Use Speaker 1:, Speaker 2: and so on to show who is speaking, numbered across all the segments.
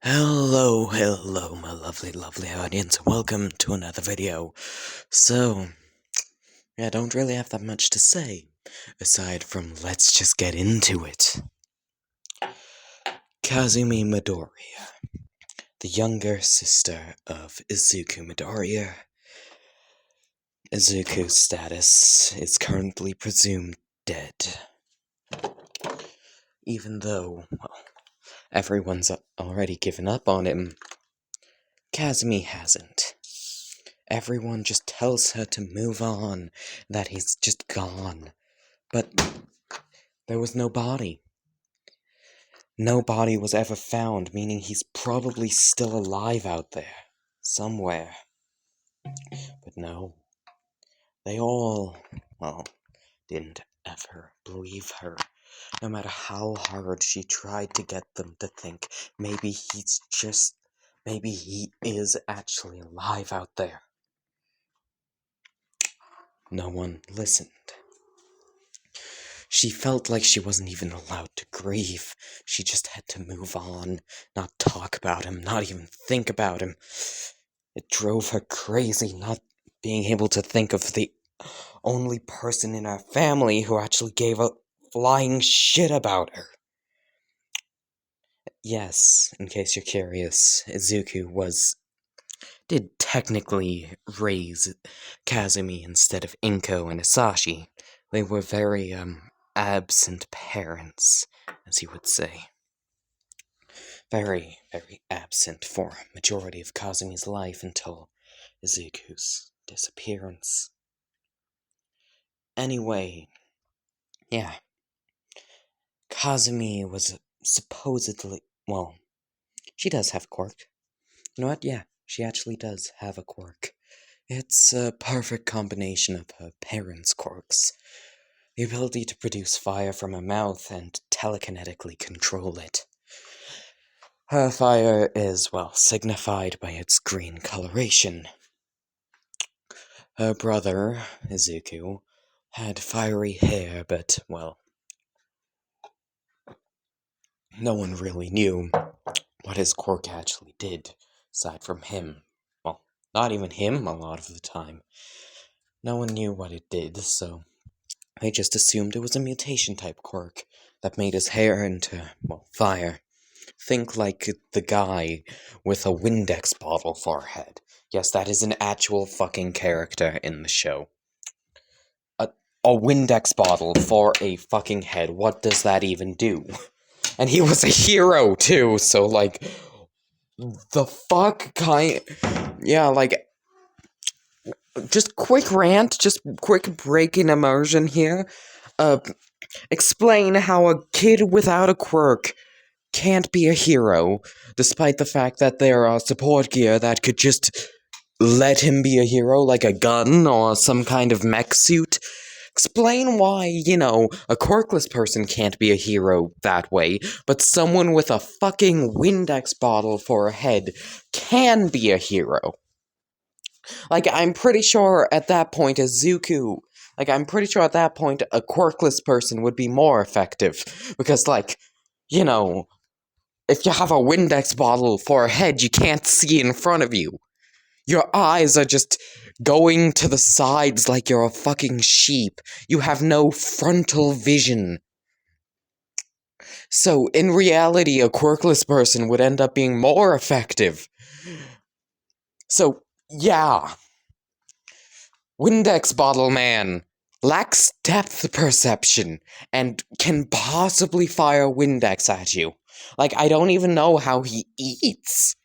Speaker 1: Hello, my lovely audience. Welcome to another video. So, I don't really have that much to say, aside from let's just get into it. Kazumi Midoriya, the younger sister of Izuku Midoriya. Izuku's status is currently presumed dead. Even though, everyone's already given up on him, Kazumi hasn't. Everyone just tells her to move on, that he's just gone. But there was no body. No body was ever found, meaning he's probably still alive out there, somewhere. But no, they all, didn't ever believe her. No matter how hard she tried to get them to think, maybe he is actually alive out there. No one listened. She felt like she wasn't even allowed to grieve. She just had to move on, not talk about him, not even think about him. It drove her crazy not being able to think of the only person in her family who actually gave a flying shit about her. Yes, in case you're curious, Izuku did technically raise Kazumi instead of Inko and Isashi. They were very, absent parents, as you would say. Very, very absent for a majority of Kazumi's life until Izuku's disappearance. Anyway, yeah. Kazumi was supposedly, she does have a quirk. You know what? Yeah, she actually does have a quirk. It's a perfect combination of her parents' quirks. The ability to produce fire from her mouth and telekinetically control it. Her fire is, signified by its green coloration. Her brother, Izuku, had fiery hair, but, no one really knew what his quirk actually did, aside from him. Well, not even him a lot of the time. No one knew what it did, so they just assumed it was a mutation-type quirk that made his hair into, fire. Think like the guy with a Windex bottle for a head. Yes, that is an actual fucking character in the show. A Windex bottle for a fucking head. What does that even do? And he was a hero, too, so, the fuck kind... Yeah, just quick rant, just quick break in immersion here. Explain how a kid without a quirk can't be a hero, despite the fact that there are support gear that could just let him be a hero, like a gun or some kind of mech suit. Explain why, a quirkless person can't be a hero that way, but someone with a fucking Windex bottle for a head can be a hero. I'm pretty sure at that point, I'm pretty sure at that point a quirkless person would be more effective, because, if you have a Windex bottle for a head, you can't see in front of you. Your eyes are just going to the sides like you're a fucking sheep. You have no frontal vision. So, in reality, a quirkless person would end up being more effective. So, yeah. Windex bottle man lacks depth perception and can possibly fire Windex at you. I don't even know how he eats.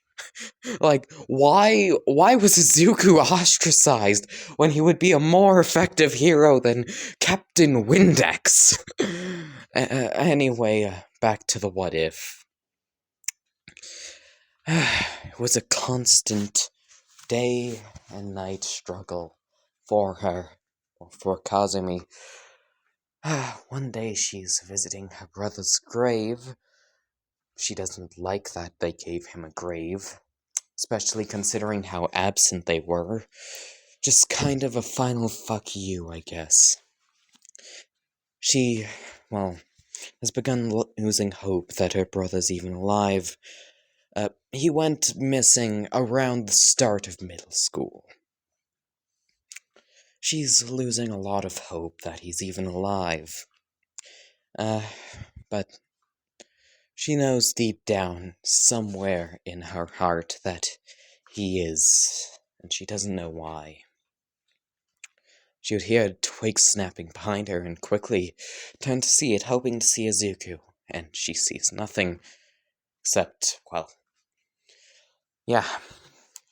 Speaker 1: Why was Izuku ostracized when he would be a more effective hero than Captain Windex? Anyway, back to the what if. It was a constant day and night struggle for her, for Kazumi. One day she's visiting her brother's grave. She doesn't like that they gave him a grave, especially considering how absent they were. Just kind of a final fuck you, I guess. She, has begun losing hope that her brother's even alive, He went missing around the start of middle school. She's losing a lot of hope that he's even alive. But she knows deep down, somewhere in her heart, that he is, and she doesn't know why. She would hear a twig snapping behind her and quickly turn to see it, hoping to see Izuku, and she sees nothing except, well, yeah,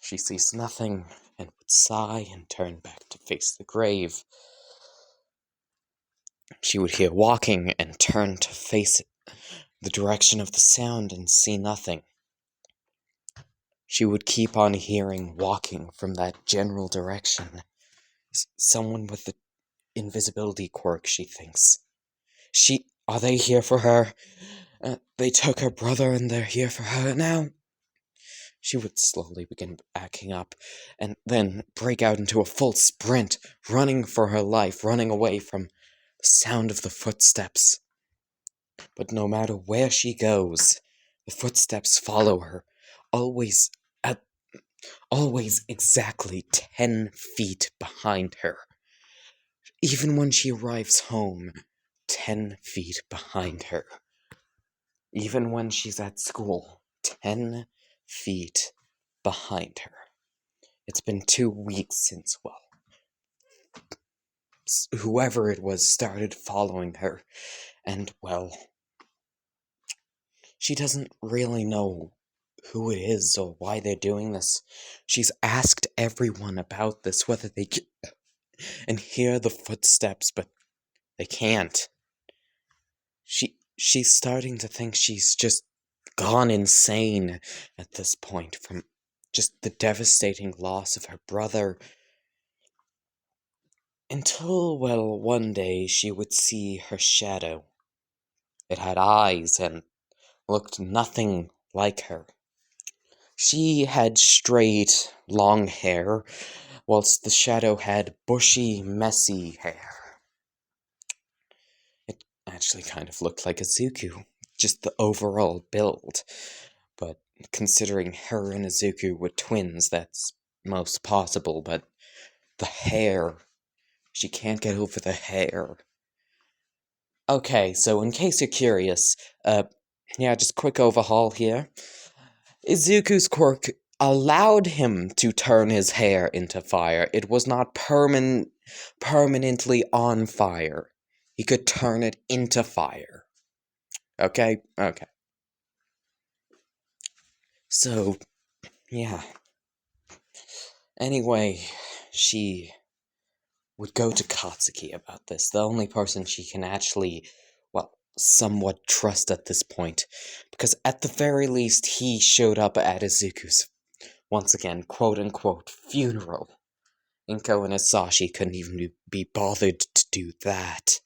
Speaker 1: she sees nothing and would sigh and turn back to face the grave. She would hear walking and turn to face the direction of the sound and see nothing. She would keep on hearing walking from that general direction. Someone with the invisibility quirk, she thinks. Are they here for her? They took her brother and they're here for her now? She would slowly begin backing up, and then break out into a full sprint, running for her life, running away from the sound of the footsteps. But no matter where she goes, the footsteps follow her, always exactly 10 feet behind her. Even when she arrives home, 10 feet behind her. Even when she's at school, 10 feet behind her. It's been 2 weeks since, well, whoever it was started following her, and, well, she doesn't really know who it is or why they're doing this. She's asked everyone about this, whether they can and hear the footsteps, but they can't. She's starting to think she's just gone insane at this point from just the devastating loss of her brother. Until, well, one day she would see her shadow. It had eyes and looked nothing like her. She had straight, long hair, whilst the shadow had bushy, messy hair. It actually kind of looked like Izuku, just the overall build. But considering her and Izuku were twins, that's most possible, but the hair, she can't get over the hair. Okay, so in case you're curious, just quick overhaul here. Izuku's quirk allowed him to turn his hair into fire. It was not permanently on fire. He could turn it into fire. Okay? Okay. So, yeah. Anyway, she would go to Katsuki about this, the only person she can actually, well, somewhat trust at this point, because at the very least he showed up at Izuku's, once again, quote-unquote, funeral. Inko and Asashi couldn't even be bothered to do that.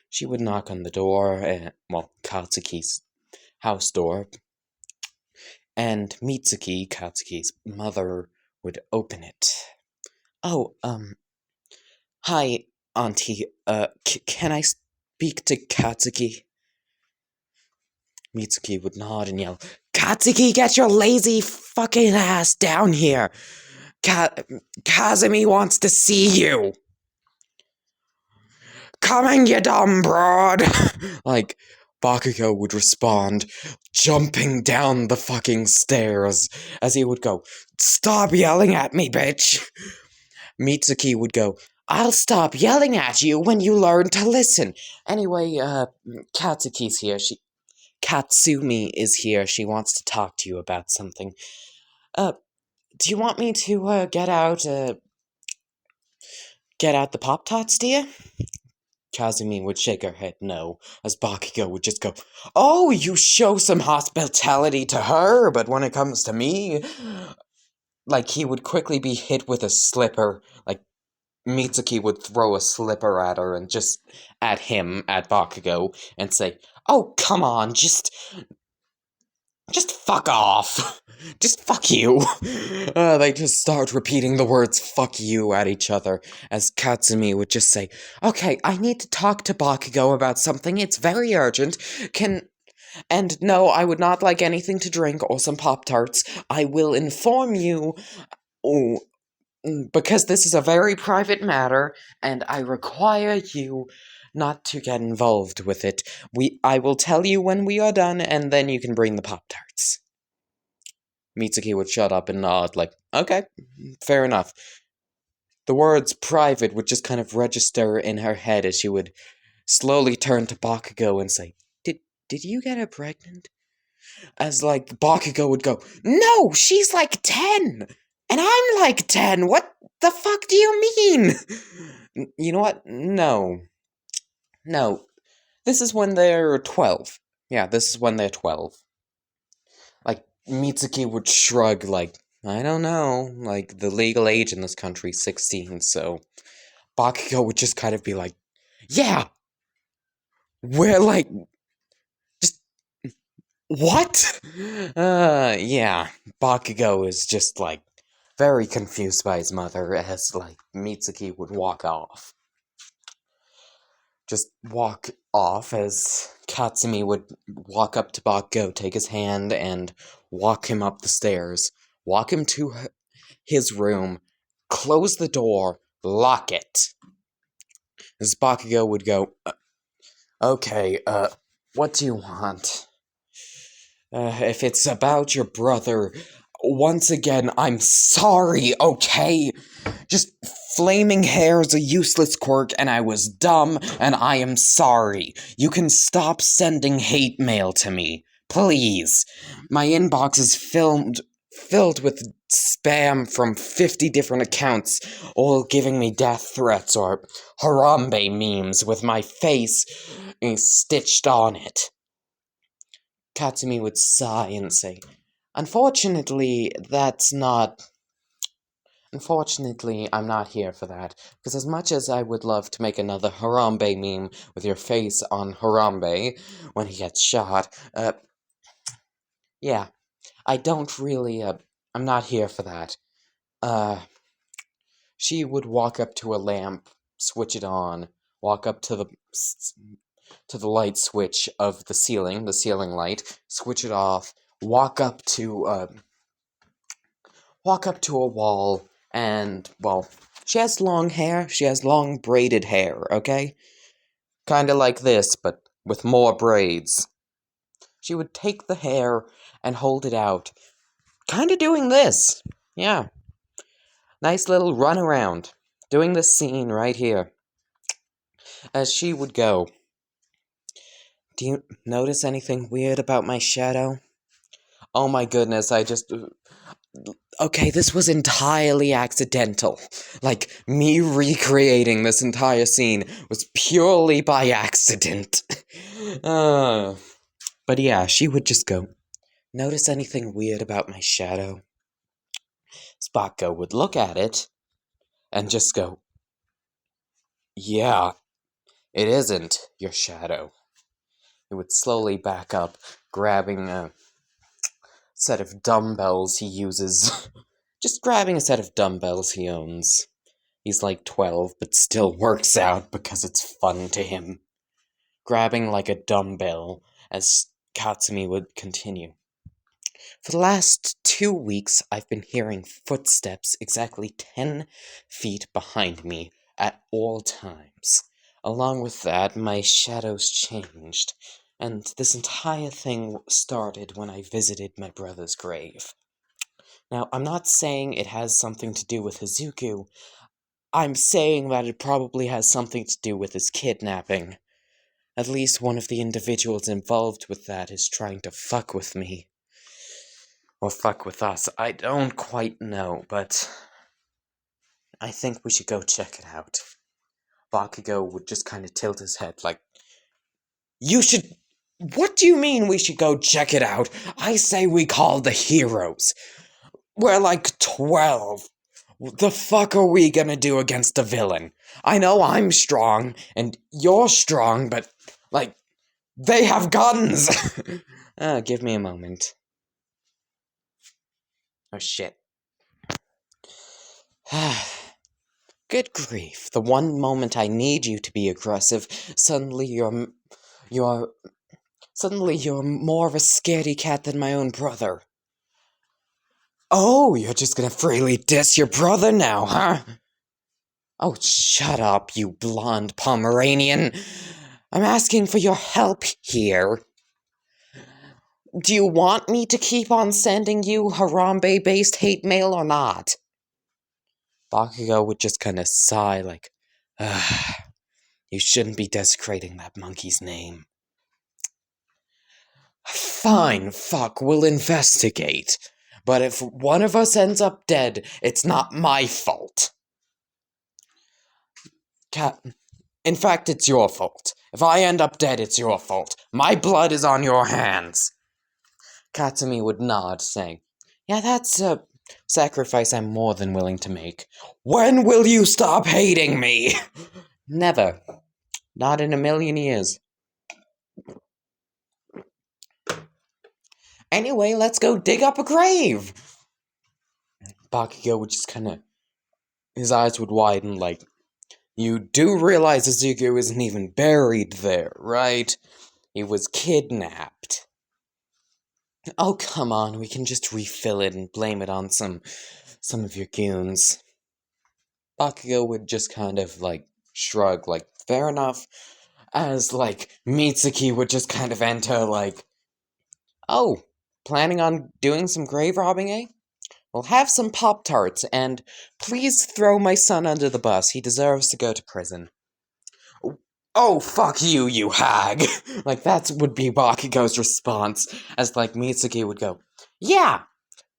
Speaker 1: She would knock on the door, Katsuki's house door, and Mitsuki, Katsuki's mother, would open it. Oh, hi, Auntie, can I speak to Katsuki? Mitsuki would nod and yell, Katsuki, get your lazy fucking ass down here! Kazumi wants to see you! Coming, you dumb broad! Like, Bakugo would respond, jumping down the fucking stairs, as he would go, Stop yelling at me, bitch! Mitsuki would go, I'll stop yelling at you when you learn to listen. Anyway, Katsuki's here. Katsumi is here. She wants to talk to you about something. Do you want me to, get out the Pop-Tarts, dear? Kazumi would shake her head no, as Bakugo would just go, Oh, you show some hospitality to her, but when it comes to me... Like, he would quickly be hit with a slipper, like, Mitsuki would throw a slipper at her and just at Bakugo, and say, Oh, come on, just fuck off. Just fuck you. They just start repeating the words fuck you at each other, as Katsumi would just say, Okay, I need to talk to Bakugo about something, it's very urgent, can And no, I would not like anything to drink or some Pop-Tarts. I will inform you, oh, because this is a very private matter, and I require you not to get involved with it. I will tell you when we are done, and then you can bring the Pop-Tarts. Mitsuki would shut up and nod, like, okay, fair enough. The words private would just kind of register in her head as she would slowly turn to Bakugo and say, Did you get her pregnant? As, like, Bakugo would go, no, she's like 10! And I'm like 10! What the fuck do you mean? You know what? No. No. This is when they're 12. Yeah, this is when they're 12. Like, Mitsuki would shrug, like, I don't know. Like, the legal age in this country is 16, so Bakugo would just kind of be like, yeah! We're like, just, what? Yeah. Bakugo is just, like, very confused by his mother as, like, Mitsuki would walk off. Just walk off as Katsumi would walk up to Bakugo, take his hand, and walk him up the stairs. Walk him to his room, close the door, lock it. As Bakugo would go, okay, what do you want? If it's about your brother, once again, I'm sorry, okay? Just flaming hair is a useless quirk, and I was dumb, and I am sorry. You can stop sending hate mail to me. Please. My inbox is filled with spam from 50 different accounts, all giving me death threats or Harambe memes with my face stitched on it. Katsumi would sigh and say, Unfortunately, I'm not here for that, because as much as I would love to make another Harambe meme with your face on Harambe when he gets shot, yeah, I don't really, I'm not here for that. She would walk up to a lamp, switch it on, walk up to the light switch of the ceiling light, switch it off, walk up to a wall, and, well, she has long hair, she has long braided hair, okay? Kinda like this, but with more braids. She would take the hair and hold it out, kinda doing this, yeah. Nice little run around, doing this scene right here. As she would go, do you notice anything weird about my shadow? Oh my goodness, okay, this was entirely accidental. Like, me recreating this entire scene was purely by accident. But yeah, she would just go, notice anything weird about my shadow? Spotgo would look at it and just go, yeah, it isn't your shadow. He would slowly back up, grabbing a set of dumbbells he uses. Just grabbing a set of dumbbells he owns. He's like 12, but still works out because it's fun to him. Grabbing like a dumbbell as Katsumi would continue. For the last 2 weeks, I've been hearing footsteps exactly 10 feet behind me at all times. Along with that, my shadows changed, and this entire thing started when I visited my brother's grave. Now, I'm not saying it has something to do with Hazuku. I'm saying that it probably has something to do with his kidnapping. At least one of the individuals involved with that is trying to fuck with me. Or fuck with us. I don't quite know, but I think we should go check it out. Bakugo would just kind of tilt his head like, you should... What do you mean we should go check it out? I say we call the heroes. We're like 12. What the fuck are we gonna do against a villain? I know I'm strong, and you're strong, but, like, they have guns! Give me a moment. Oh, shit. Good grief, the one moment I need you to be aggressive, suddenly you're Suddenly you're more of a scaredy cat than my own brother. Oh, you're just gonna freely diss your brother now, huh? Oh, shut up, you blonde Pomeranian. I'm asking for your help here. Do you want me to keep on sending you Harambe-based hate mail or not? Bakugo would just kind of sigh like, you shouldn't be desecrating that monkey's name. Fine, fuck, we'll investigate. But if one of us ends up dead, it's not my fault. In fact, it's your fault. If I end up dead, it's your fault. My blood is on your hands. Katsumi would nod, saying, yeah, that's a sacrifice I'm more than willing to make. When will you stop hating me? Never. Not in a million years. Anyway, let's go dig up a grave. Bakugo would just kind of... His eyes would widen like, you do realize Izuku isn't even buried there, right? He was kidnapped. Oh, come on, we can just refill it and blame it on some of your goons. Bakugo would just kind of, like, shrug, like, fair enough, as, like, Mitsuki would just kind of enter, like, oh, planning on doing some grave robbing, eh? Well, have some Pop-Tarts, and please throw my son under the bus. He deserves to go to prison. Oh, fuck you, you hag! Like, that would be Bakugo's response, as, like, Mitsuki would go, yeah!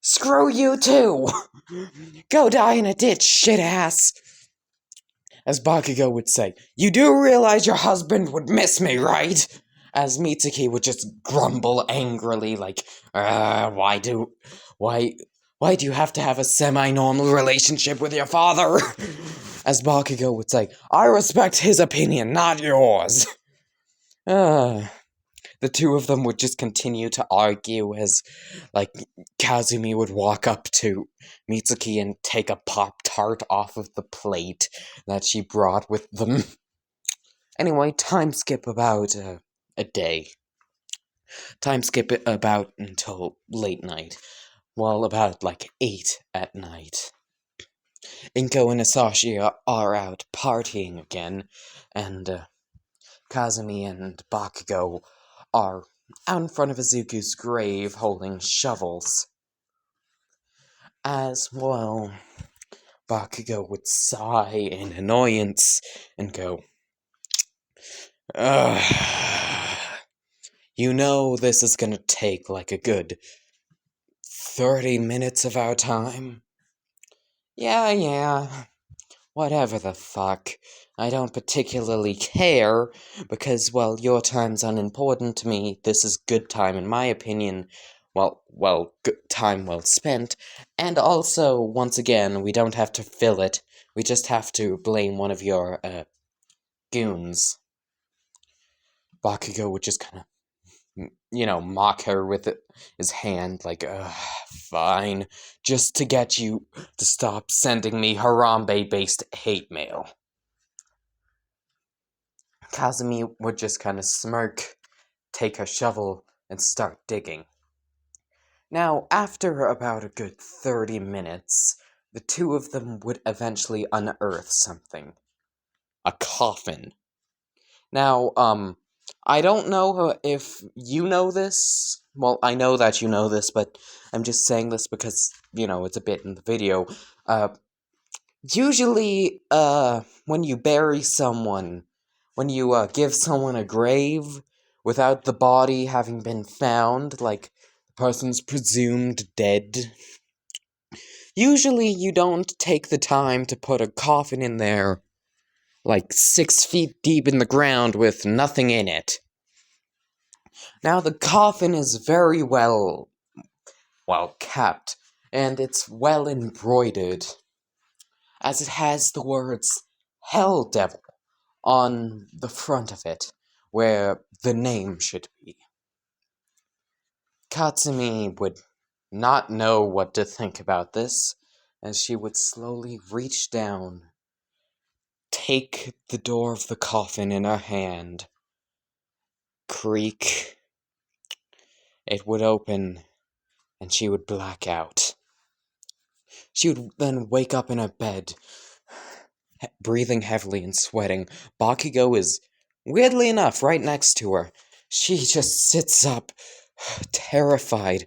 Speaker 1: Screw you too! Go die in a ditch, shit-ass! As Bakugo would say, you do realize your husband would miss me, right? As Mitsuki would just grumble angrily, like, why do you have to have a semi-normal relationship with your father? As Bakugo would say, I respect his opinion, not yours. The two of them would just continue to argue as, like, Kazumi would walk up to Mitsuki and take a Pop-Tart off of the plate that she brought with them. Anyway, time skip about a day. Time skip it about until late night. Well, about, like, 8 at night. Inko and Asashi are out partying again, and Kazumi and Bakugo are out in front of Izuku's grave holding shovels. As well, Bakugo would sigh in annoyance and go, ugh. You know this is gonna take like a good 30 minutes of our time? Yeah. Whatever the fuck. I don't particularly care, because, well, your time's unimportant to me. This is good time, in my opinion. Well, good time well spent. And also, once again, we don't have to fill it. We just have to blame one of your, goons. Bakugo would just kind of, mock her with his hand, like, fine. Just to get you to stop sending me Harambe-based hate mail. Kazumi would just kind of smirk, take her shovel, and start digging. Now, after about a good 30 minutes, the two of them would eventually unearth something. A coffin. Now, I don't know if you know this. Well, I know that you know this, but I'm just saying this because, it's a bit in the video. Usually, when you bury someone, when you give someone a grave without the body having been found, like the person's presumed dead, usually you don't take the time to put a coffin in there like 6 feet deep in the ground with nothing in it. Now the coffin is very well kept, and it's well embroidered, as it has the words Hell Devil on the front of it, where the name should be. Katsumi would not know what to think about this, as she would slowly reach down, take the door of the coffin in her hand, creak, it would open and she would black out. She would then wake up in her bed, breathing heavily and sweating. Bakugo is, weirdly enough, right next to her. She just sits up, terrified,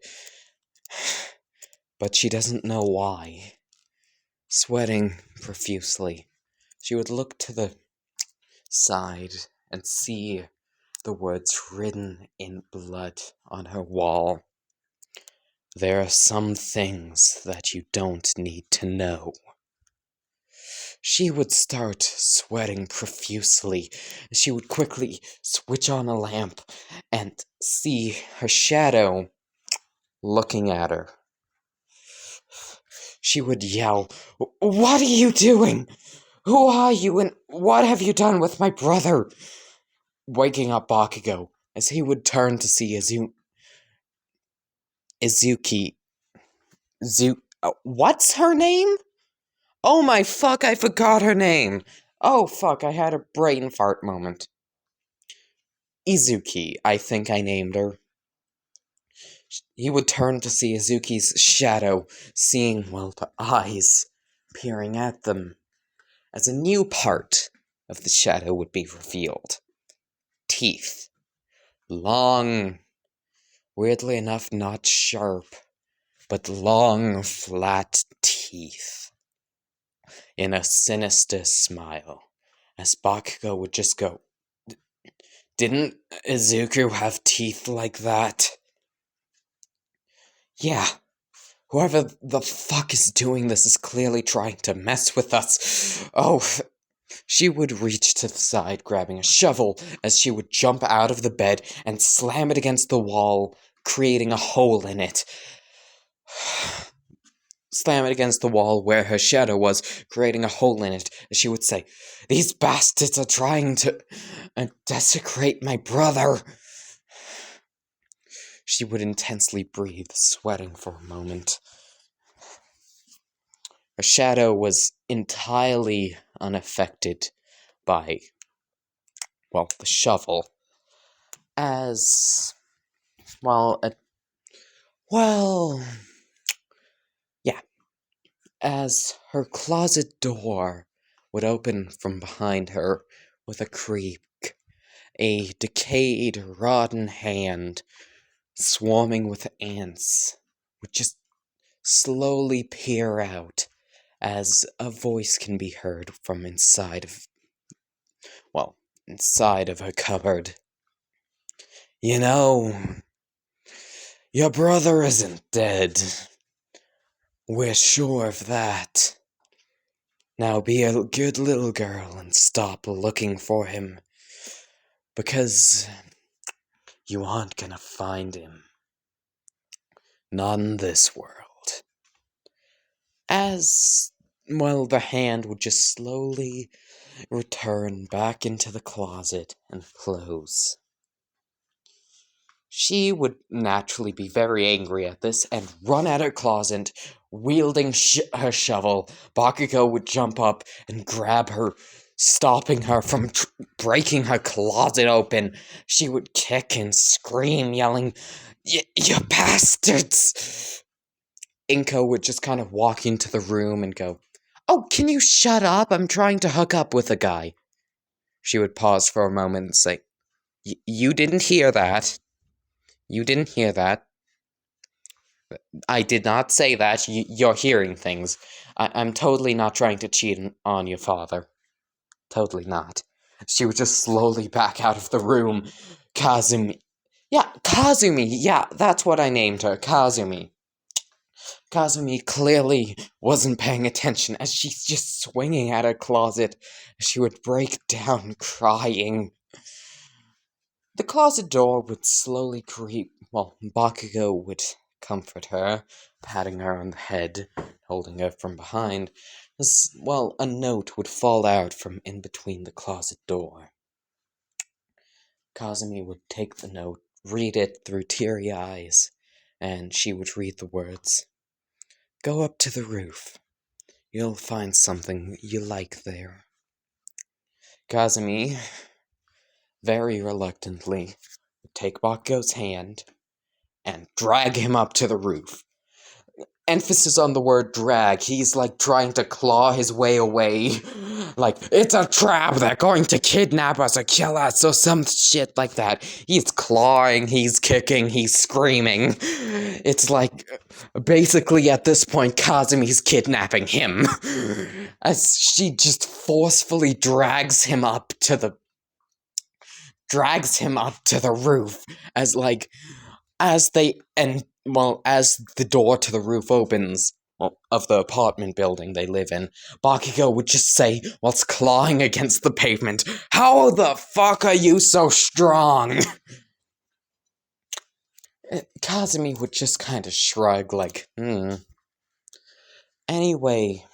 Speaker 1: but she doesn't know why. Sweating profusely, she would look to the side and see the words written in blood on her wall. There are some things that you don't need to know. She would start sweating profusely. She would quickly switch on a lamp and see her shadow looking at her. She would yell, "What are you doing? Who are you and what have you done with my brother?" Waking up Bakugo as he would turn to see Izuki. What's her name? Oh my fuck, I forgot her name. Oh fuck, I had a brain fart moment. Izuki, I think I named her. He would turn to see Izuki's shadow, seeing, well, the eyes peering at them, as a new part of the shadow would be revealed. Teeth. Long, weirdly enough, not sharp, but long, flat teeth. In a sinister smile, as Bakugo would just go, "Didn't Izuku have teeth like that?" Yeah, whoever the fuck is doing this is clearly trying to mess with us. Oh, she would reach to the side, grabbing a shovel, as she would jump out of the bed and slam it against the wall, creating a hole in it. Slam it against the wall where her shadow was, creating a hole in it, as she would say, "These bastards are trying to desecrate my brother." She would intensely breathe, sweating for a moment. Her shadow was entirely unaffected by, well, the shovel. As, well, as her closet door would open from behind her with a creak, a decayed, rotten hand, swarming with ants, would just slowly peer out as a voice can be heard from inside of her cupboard. "You know, your brother isn't dead. We're sure of that. Now be a good little girl and stop looking for him, because you aren't gonna find him. Not in this world." As, well, the hand would just slowly return back into the closet and close. She would naturally be very angry at this and run at her closet, wielding her shovel. Bakugo would jump up and grab her, stopping her from breaking her closet open. She would kick and scream, yelling, "You bastards!" Inko would just kind of walk into the room and go, "Oh, can you shut up? I'm trying to hook up with a guy." She would pause for a moment and say, "You didn't hear that. You didn't hear that. I did not say that. You're hearing things. I'm totally not trying to cheat on your father. Totally not." She would just slowly back out of the room. Kazumi. Yeah, Kazumi. Yeah, that's what I named her. Kazumi. Kazumi clearly wasn't paying attention as she's just swinging at her closet. She would break down crying. The closet door would slowly creep. Well, Bakugo would comfort her, patting her on the head, holding her from behind, as, well, a note would fall out from in between the closet door. Kazumi would take the note, read it through teary eyes, and she would read the words, "Go up to the roof. You'll find something you like there." Kazumi, very reluctantly, would take Bakugo's hand and drag him up to the roof. Emphasis on the word drag. He's like trying to claw his way away. Like, it's a trap, they're going to kidnap us or kill us or some shit like that. He's clawing, he's kicking, he's screaming. It's like, basically at this point, Kazumi's kidnapping him. As she just forcefully drags him up to the roof. As the door to the roof opens, of the apartment building they live in, Bakugo would just say, whilst clawing against the pavement, "How the fuck are you so strong?" Kazumi would just kind of shrug, like, Anyway,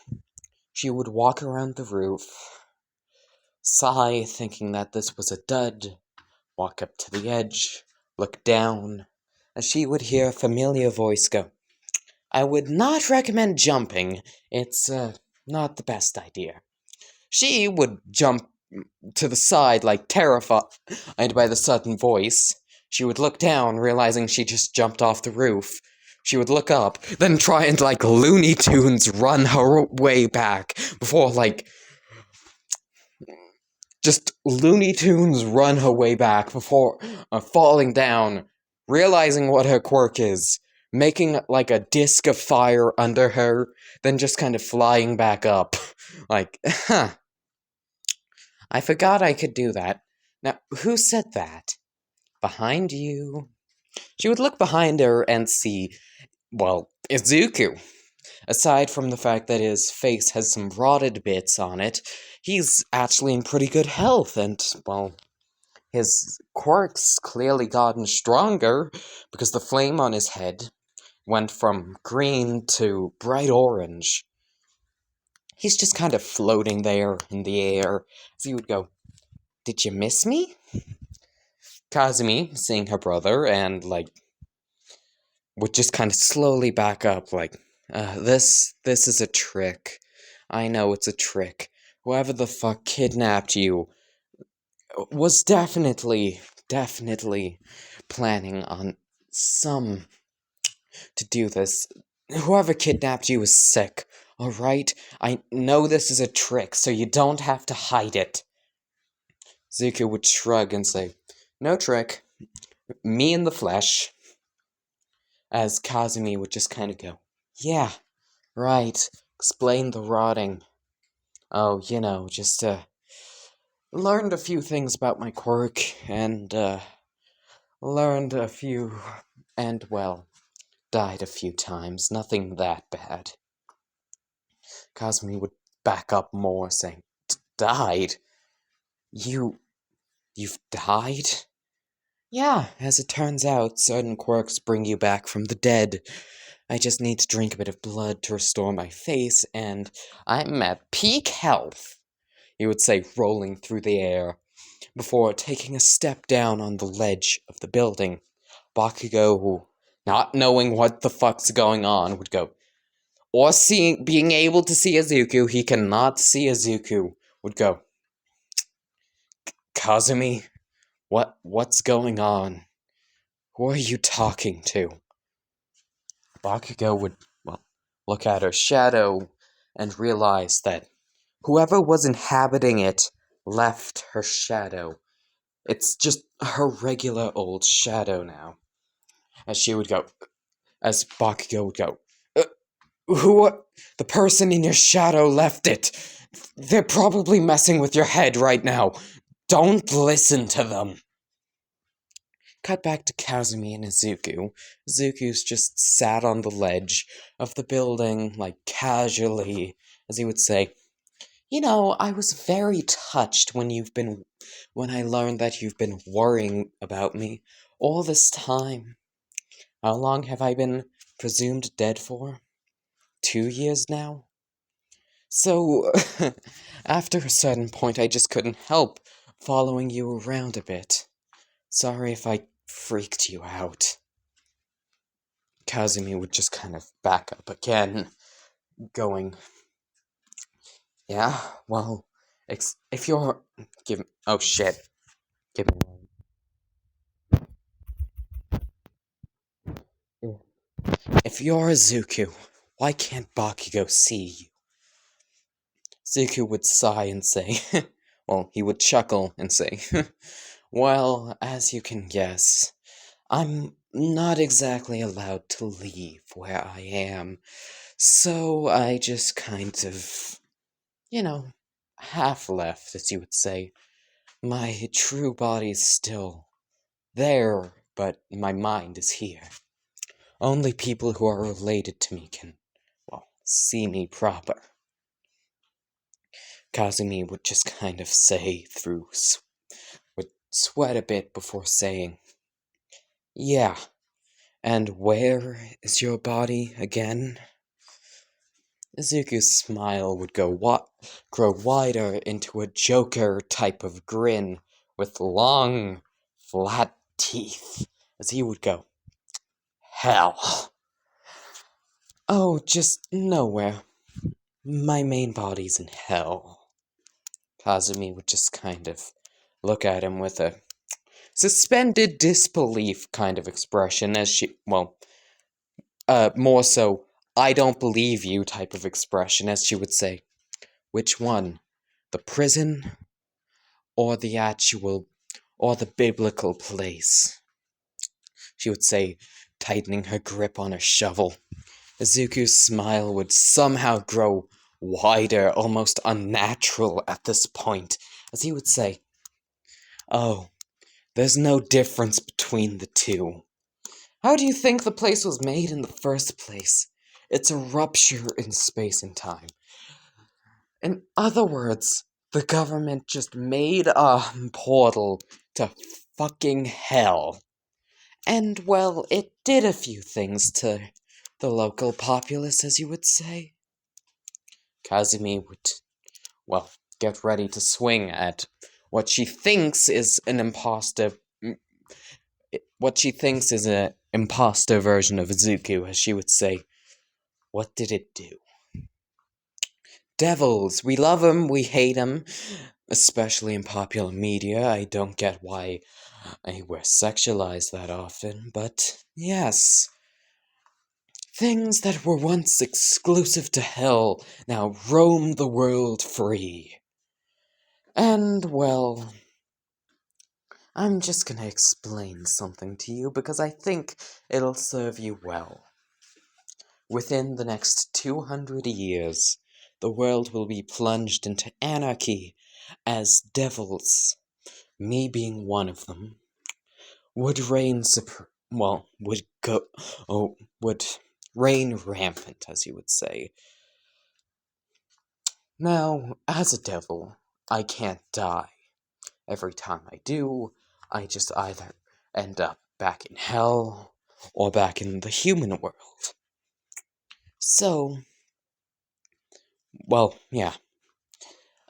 Speaker 1: she would walk around the roof, sigh, thinking that this was a dud, walk up to the edge, look down, as she would hear a familiar voice go, "I would not recommend jumping. It's, not the best idea." She would jump to the side, like, terrified by the sudden voice. She would look down, realizing she just jumped off the roof. She would look up, then try and, like, Looney Tunes run her way back before, like, just Looney Tunes run her way back before falling down, realizing what her quirk is, making like a disc of fire under her, then just kind of flying back up. Like, I forgot I could do that. Now, who said that? Behind you. She would look behind her and see, well, Izuku. Aside from the fact that his face has some rotted bits on it, he's actually in pretty good health, and, well, his quirk's clearly gotten stronger, because the flame on his head went from green to bright orange. He's just kind of floating there in the air, so you would go, "Did you miss me?" Kazumi, seeing her brother, and, like, would just kind of slowly back up, like, this is a trick. I know it's a trick. Whoever the fuck kidnapped you was definitely planning on to do this. Whoever kidnapped you is sick, alright? I know this is a trick, so you don't have to hide it. Zuko would shrug and say, "No trick. Me in the flesh." As Kazumi would just kind of go, "Yeah, right. Explain the rotting. Oh, just, learned a few things about my quirk, and, learned a few, and, well, died a few times. Nothing that bad." Kazumi would back up more, saying, "Died? You've died?" "Yeah, as it turns out, certain quirks bring you back from the dead. I just need to drink a bit of blood to restore my face, and I'm at peak health," he would say, rolling through the air, before taking a step down on the ledge of the building. Bakugo, who, not knowing what the fuck's going on, would go, or being able to see Izuku, he cannot see Izuku, would go, "Kazumi, what's going on? Who are you talking to?" Bakugo would, well, look at her shadow and realize that whoever was inhabiting it left her shadow. It's just her regular old shadow now. As Bakugo would go, the person in your shadow left it. They're probably messing with your head right now. Don't listen to them." Cut back to Kazumi and Izuku. Izuku's just sat on the ledge of the building, like, casually, as he would say, "I was very touched when I learned that you've been worrying about me all this time. How long have I been presumed dead for? 2 years now? So, after a certain point, I just couldn't help following you around a bit. Sorry if I freaked you out." Kazumi would just kind of back up again, going, "Yeah, well, if you're... oh shit. Give me If you're Izuku, why can't Bakugo see you? Izuku would sigh and say, well, he would chuckle and say, well, as you can guess, I'm not exactly allowed to leave where I am, so I just kind of, half left, as you would say. My true body's still there, but my mind is here. Only people who are related to me can, well, see me proper. Kazumi would just kind of say would sweat a bit before saying, yeah, and where is your body again? Izuku's smile would grow wider into a Joker type of grin with long, flat teeth as he would go, hell. Oh, just nowhere. My main body's in hell. Kazumi would just kind of look at him with a suspended disbelief kind of expression as more so, I don't believe you type of expression as she would say, which one? The prison? Or the biblical place? She would say, tightening her grip on her shovel. Izuku's smile would somehow grow wider, almost unnatural at this point, as he would say, oh, there's no difference between the two. How do you think the place was made in the first place? It's a rupture in space and time. In other words, the government just made a portal to fucking hell. And, well, it did a few things to the local populace, as you would say. Kazumi would, well, get ready to swing at what she thinks is an imposter version of Izuku, as she would say, what did it do? Devils, we love them, we hate them, especially in popular media. I don't get why we're sexualized that often, but yes. Things that were once exclusive to hell now roam the world free. And, well, I'm just gonna explain something to you because I think it'll serve you well. Within the next 200 years, the world will be plunged into anarchy as devils, me being one of them, would would reign rampant, as you would say. Now, as a devil, I can't die. Every time I do, I just either end up back in hell or back in the human world. So, well, yeah.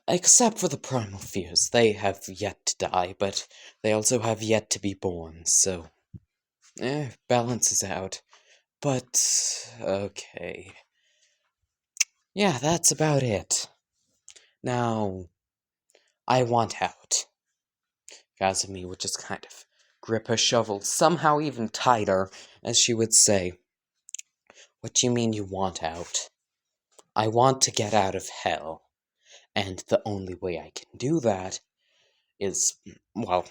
Speaker 1: Except for the primal fears, they have yet to die, but they also have yet to be born, so balances out. But, okay. Yeah, that's about it. Now, I want out. Kazumi would just kind of grip her shovel somehow even tighter, as she would say, what do you mean you want out? I want to get out of hell, and the only way I can do that is, well,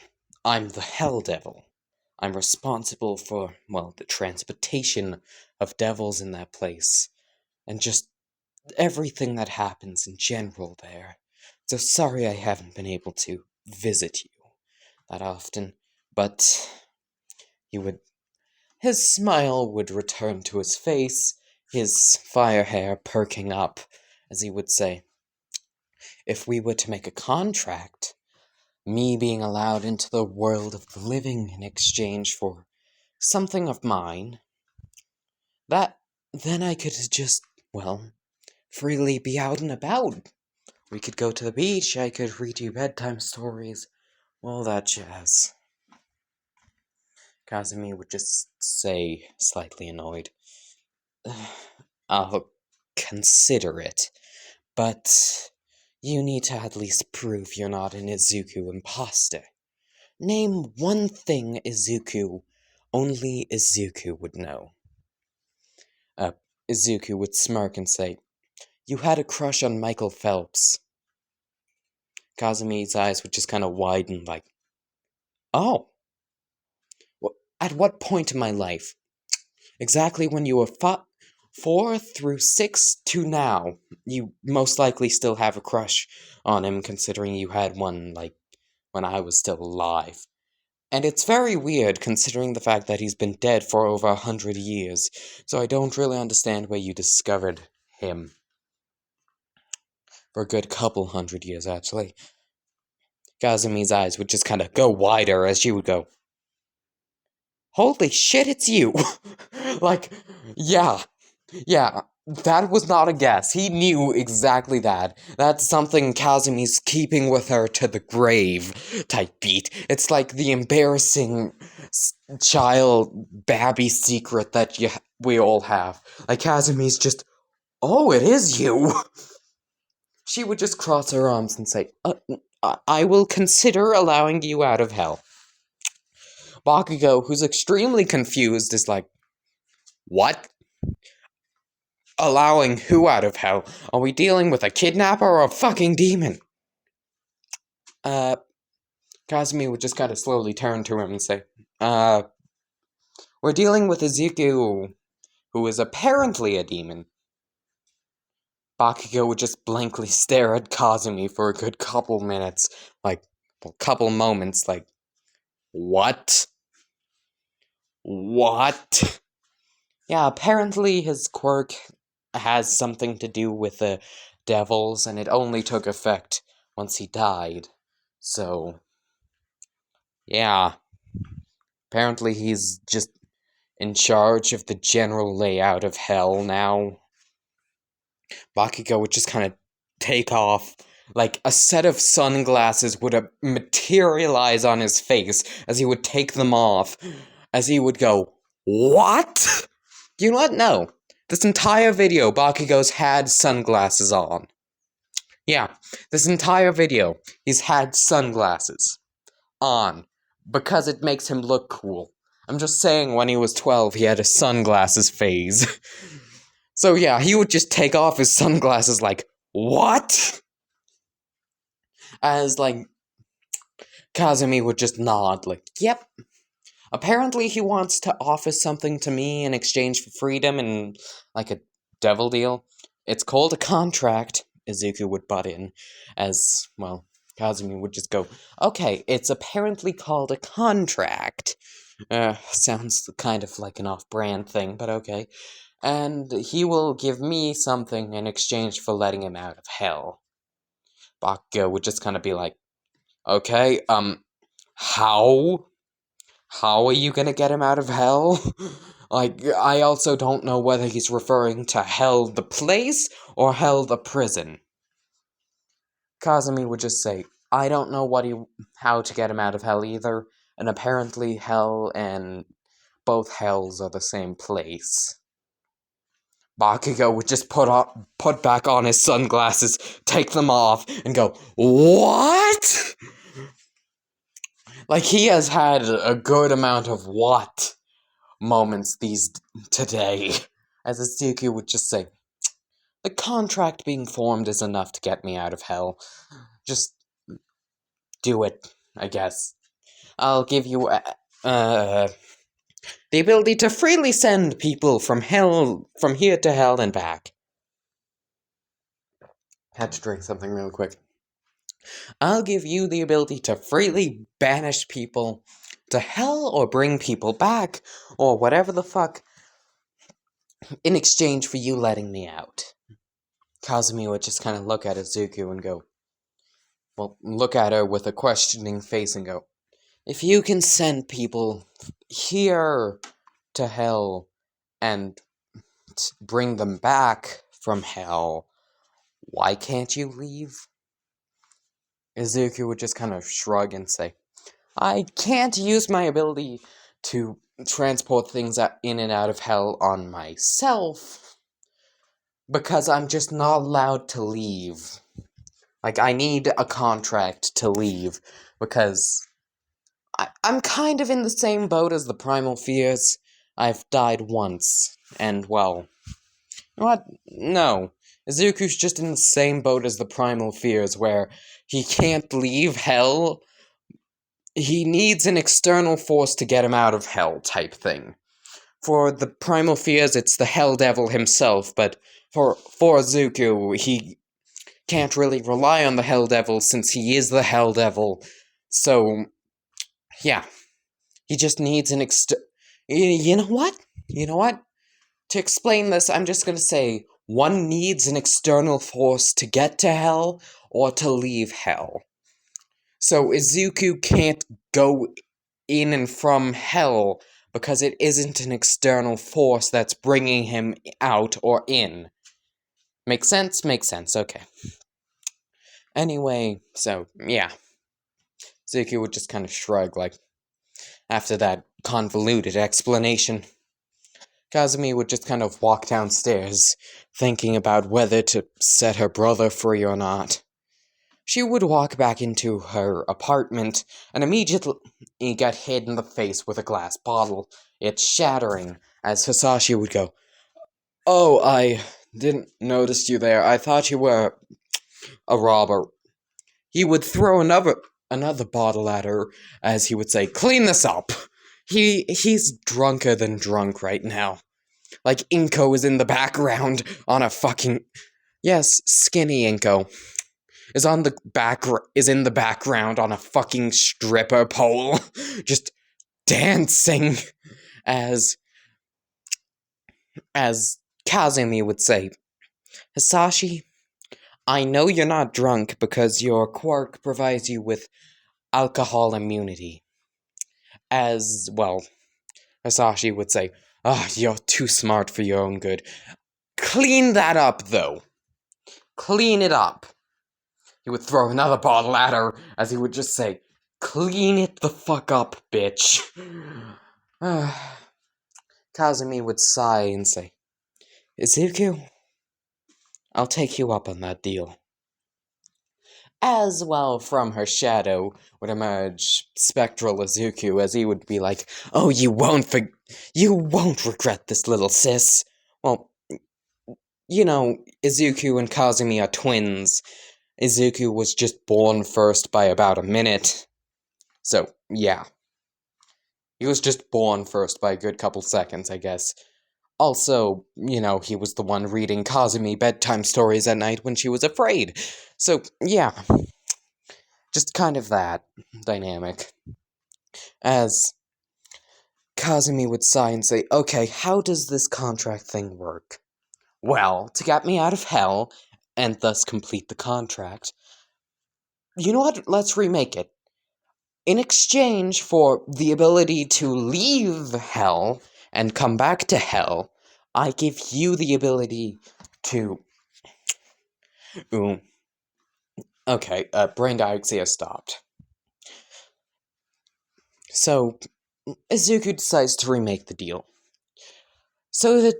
Speaker 1: I'm the Hell Devil. I'm responsible for, well, the transportation of devils in that place, and just everything that happens in general there. So sorry I haven't been able to visit you that often, but his smile would return to his face, his fire hair perking up, as he would say, if we were to make a contract, me being allowed into the world of the living in exchange for something of mine, then I could just, well, freely be out and about. We could go to the beach, I could read you bedtime stories, all that jazz. Kazumi would just say, slightly annoyed, I'll consider it, but you need to at least prove you're not an Izuku imposter. Name one thing only Izuku would know. Izuku would smirk and say, "You had a crush on Michael Phelps." Kazumi's eyes would just kind of widen, like, "Oh, at what point in my life? Exactly when you were 4 through 6 to now. You most likely still have a crush on him, considering you had one, like, when I was still alive. And it's very weird, considering the fact that he's been dead for over 100 years, so I don't really understand where you discovered him. For a good couple 100 years, actually." Kazumi's eyes would just kind of go wider as she would go, "Holy shit, it's you!" Like, yeah, that was not a guess. He knew exactly that. That's something Kazumi's keeping with her to the grave type beat. It's like the embarrassing child babby secret that we all have. Like, Kazumi's just, "Oh, it is you!" She would just cross her arms and say, "I will consider allowing you out of hell." Bakugo, who's extremely confused, is like, "What? Allowing who out of hell? Are we dealing with a kidnapper or a fucking demon?" Kazumi would just kind of slowly turn to him and say, "We're dealing with Izuku, who is apparently a demon." Bakugo would just blankly stare at Kazumi for a good couple minutes, like, couple moments, like, "What? What?" Yeah, apparently his quirk has something to do with the devils, and it only took effect once he died. So, yeah. Apparently he's just in charge of the general layout of hell now. Bakugo would just kind of take off. Like, a set of sunglasses would materialize on his face as he would take them off. As he would go, "What?" You know what? No. This entire video, Bakugo's had sunglasses on. Yeah, this entire video, he's had sunglasses on. Because it makes him look cool. I'm just saying, when he was 12, he had a sunglasses phase. So yeah, he would just take off his sunglasses like, "What?" As, like, Kazumi would just nod, like, "Yep. Apparently he wants to offer something to me in exchange for freedom and, like, a devil deal. It's called a contract," Izuku would butt in, as, well, Kazumi would just go, "Okay, it's apparently called a contract." Sounds kind of like an off-brand thing, but okay. "And he will give me something in exchange for letting him out of hell." Bakugo would just kind of be like, "Okay, how? How are you gonna get him out of hell?" Like, I also don't know whether he's referring to hell the place or hell the prison. Kazumi would just say, "I don't know how to get him out of hell either, and apparently hell and both hells are the same place." Bakugo would just put back on his sunglasses, take them off, and go, "What?" Like, he has had a good amount of "what" moments today. As Izuku would just say, "The contract being formed is enough to get me out of hell. Just do it, I guess. I'll give you, the ability to freely send people from here to hell and back." Had to drink something real quick. "I'll give you the ability to freely banish people to hell or bring people back, or whatever the fuck, in exchange for you letting me out." Kazumi would just kind of look at Izuku and go, well, look at her with a questioning face and go, "If you can send people here to hell and bring them back from hell, why can't you leave?" Izuku would just kind of shrug and say, "I can't use my ability to transport things in and out of hell on myself, because I'm just not allowed to leave. Like, I need a contract to leave, because I'm kind of in the same boat as the Primal Fears. I've died once, and, well, What? No. Izuku's just in the same boat as the primal fears, where he can't leave hell. He needs an external force to get him out of hell, type thing. For the primal fears, it's the hell devil himself, but for Izuku, he can't really rely on the hell devil since he is the hell devil. So, yeah. He just needs an You know what? You know what? To explain this, I'm just gonna say one needs an external force to get to hell or to leave hell. So Izuku can't go in and from hell because it isn't an external force that's bringing him out or in. Make sense? Makes sense, okay. Anyway, so, yeah. Izuku would just kind of shrug, like, after that convoluted explanation. Kazumi would just kind of walk downstairs, thinking about whether to set her brother free or not. She would walk back into her apartment and immediately get hit in the face with a glass bottle, it shattering, as Hisashi would go, "Oh, I didn't notice you there. I thought you were a robber." He would throw another bottle at her, as he would say, "Clean this up." He's drunker than drunk right now. Like, Inko is in the background on a fucking... Yes, skinny Inko is in the background on a fucking stripper pole, just dancing, as Kazumi would say, "Hisashi, I know you're not drunk because your quirk provides you with alcohol immunity." As, well, Hisashi would say, "Ah, you're too smart for your own good. Clean that up, though. Clean it up." He would throw another bottle at her, as he would just say, "Clean it the fuck up, bitch." Kazumi would sigh and say, "Izuku, I'll take you up on that deal." As well, from her shadow would emerge spectral Izuku, as he would be like, "Oh, you won't regret this, little sis." Well, you know, Izuku and Kazumi are twins. Izuku was just born first by about a minute. So, yeah. He was just born first by a good couple seconds, I guess. Also, you know, he was the one reading Kazumi bedtime stories at night when she was afraid. So, yeah. Just kind of that dynamic. As Kazumi would sigh and say, "Okay, how does this contract thing work?" "Well, to get me out of hell, and thus complete the contract, you know what? Let's remake it. In exchange for the ability to leave hell and come back to hell, I give you the ability to..." Ooh. Okay, brain dyslexia stopped. So, Izuku decides to remake the deal. So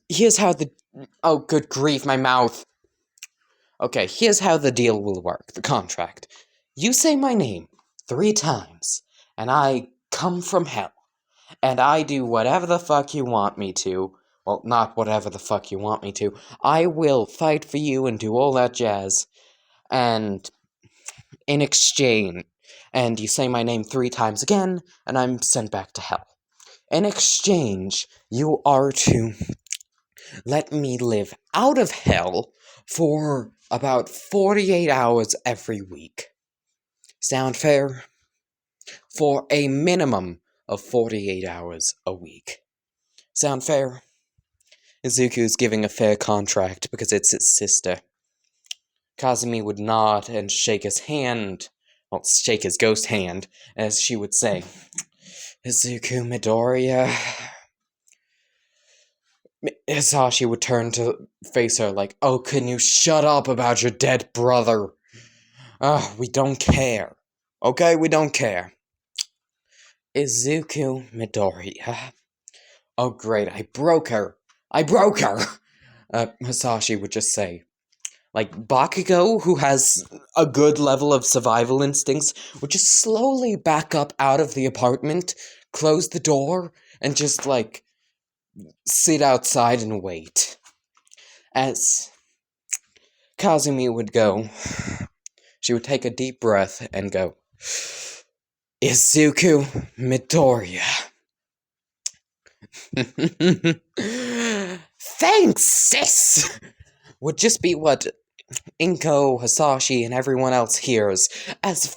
Speaker 1: here's how the... Oh, good grief, my mouth. Okay, here's how the deal will work, the contract. You say my name 3 times, and I come from hell, and I do whatever the fuck you want me to. Well, not whatever the fuck you want me to. I will fight for you and do all that jazz, and in exchange, and you say my name 3 times again, and I'm sent back to hell. In exchange, you are to let me live out of hell for about 48 hours every week. Sound fair? For a minimum of 48 hours a week. Sound fair? Izuku's giving a fair contract because it's his sister. Kazumi would nod and shake his hand, well, shake his ghost hand, as she would say, "Izuku Midoriya." Hisashi would turn to face her like, "Oh, can you shut up about your dead brother? We don't care. Okay, we don't care." "Izuku Midoriya." "Oh, great, I broke her. Hisashi would just say. Like, Bakugo, who has a good level of survival instincts, would just slowly back up out of the apartment, close the door, and just, like, sit outside and wait. As Kazumi would go, she would take a deep breath and go, Izuku Midoriya. Thanks, sis! Would just be what Inko, Hasashi, and everyone else hears, as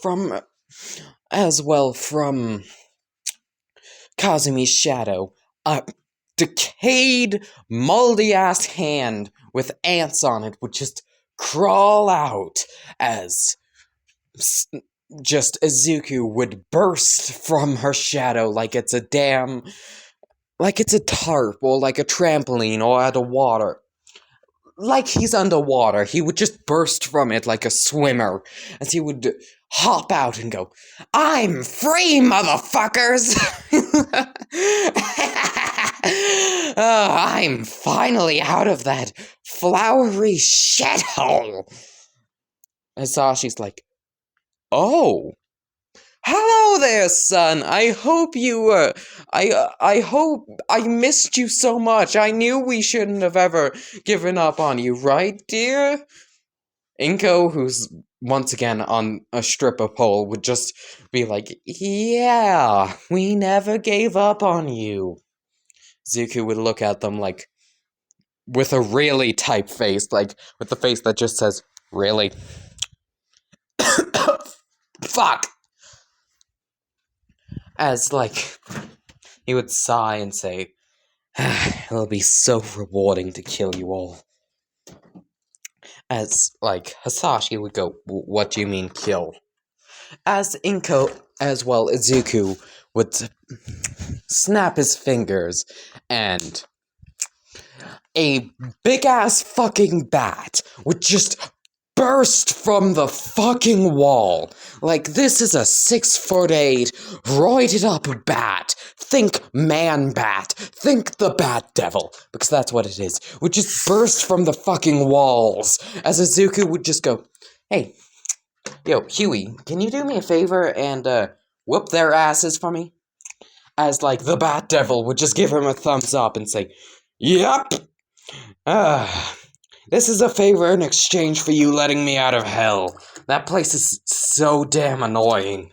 Speaker 1: well from Kazumi's shadow, a decayed, moldy-ass hand with ants on it would just crawl out as just Izuku would burst from her shadow like it's a tarp or like a trampoline or out of water. Like he's underwater, he would just burst from it like a swimmer, as he would hop out and go, I'm free, motherfuckers! I'm finally out of that flowery shithole! Hasashi's like, oh, hello there, son. I hope you, I hope I missed you so much. I knew we shouldn't have ever given up on you, right, dear? Inko, who's once again on a stripper pole, would just be like, yeah, we never gave up on you. Zuko would look at them like, with a really type face, like, with the face that just says, really? Fuck! As, like, he would sigh and say, it'll be so rewarding to kill you all. As, like, Hasashi would go, what do you mean kill? As Inko, as well as Zuko, would snap his fingers, and a big-ass fucking bat would just burst from the fucking wall. Like, this is a 6'8", roided-up bat. Think man bat. Think the bat devil. Because that's what it is. Would just burst from the fucking walls. As Izuku would just go, hey, yo, Huey, can you do me a favor and, whoop their asses for me? As, like, the bat devil would just give him a thumbs up and say, yep! This is a favor in exchange for you letting me out of hell. That place is so damn annoying.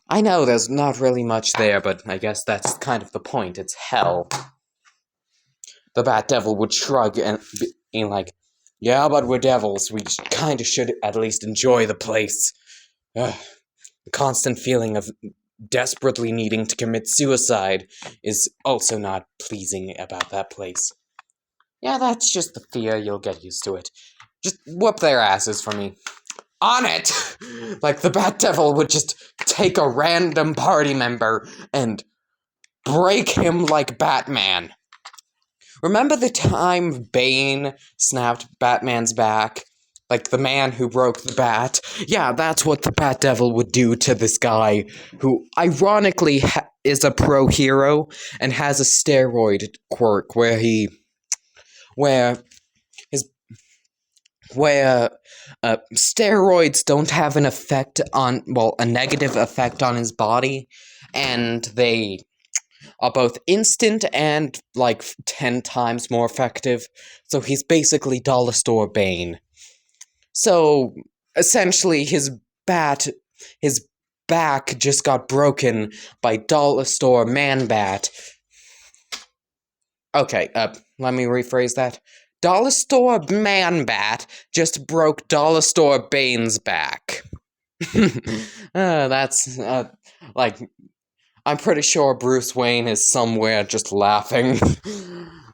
Speaker 1: I know there's not really much there, but I guess that's kind of the point. It's hell. The Bat Devil would shrug and be like, yeah, but we're devils. We kind of should at least enjoy the place. The constant feeling of desperately needing to commit suicide is also not pleasing about that place. Yeah, that's just the fear. You'll get used to it. Just whoop their asses for me. On it! Like, the Bat Devil would just take a random party member and break him like Batman. Remember the time Bane snapped Batman's back? Like, the man who broke the bat? Yeah, that's what the Bat Devil would do to this guy, who ironically is a pro hero and has a steroid quirk where steroids don't have an effect on, well, a negative effect on his body, and they are both instant and, like, 10 times more effective, so he's basically dollar store Bane. So, essentially, his back just got broken by dollar store Man-Bat. Okay, let me rephrase that. Dollar store Man-Bat just broke dollar store Bane's back. That's, like, I'm pretty sure Bruce Wayne is somewhere just laughing.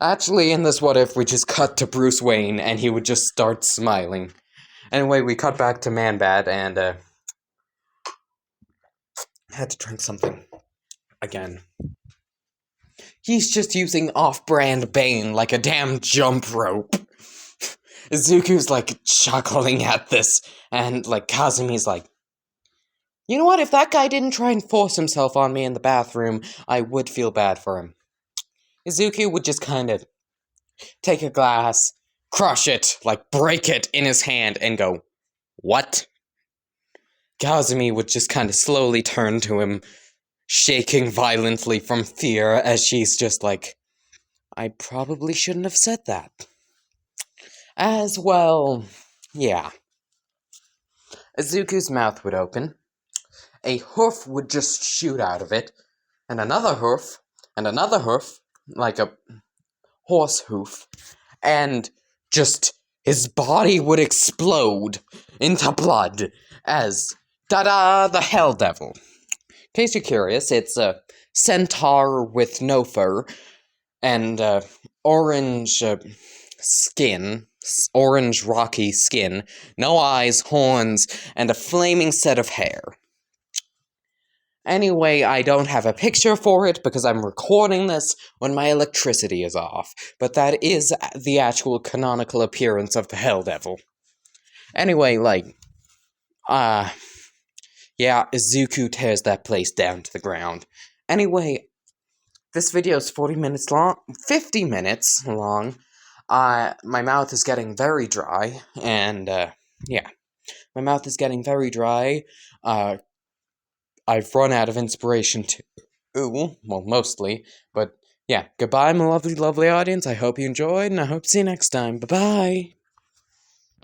Speaker 1: Actually, in this what if, we just cut to Bruce Wayne and he would just start smiling. Anyway, we cut back to Man-Bat and, I had to drink something. Again. He's just using off-brand Bane like a damn jump rope. Izuku's, like, chuckling at this, and, like, Kazumi's like, you know what, if that guy didn't try and force himself on me in the bathroom, I would feel bad for him. Izuku would just kind of take a glass, crush it, like, break it in his hand, and go, what? Kazumi would just kind of slowly turn to him, shaking violently from fear, as she's just like, I probably shouldn't have said that. As well, yeah. Izuku's mouth would open, a hoof would just shoot out of it, and another hoof, like a horse hoof, and just his body would explode into blood as ta-da, the Hell Devil. In case you're curious, it's a centaur with no fur and orange skin, orange rocky skin, no eyes, horns, and a flaming set of hair. Anyway, I don't have a picture for it because I'm recording this when my electricity is off, but that is the actual canonical appearance of the Hell Devil. Anyway, yeah, Izuku tears that place down to the ground. Anyway, this video is 50 minutes long. My mouth is getting very dry, and, yeah. My mouth is getting very dry. I've run out of inspiration too. Well, mostly. But, yeah. Goodbye, my lovely, lovely audience. I hope you enjoyed, and I hope to see you next time. Bye-bye!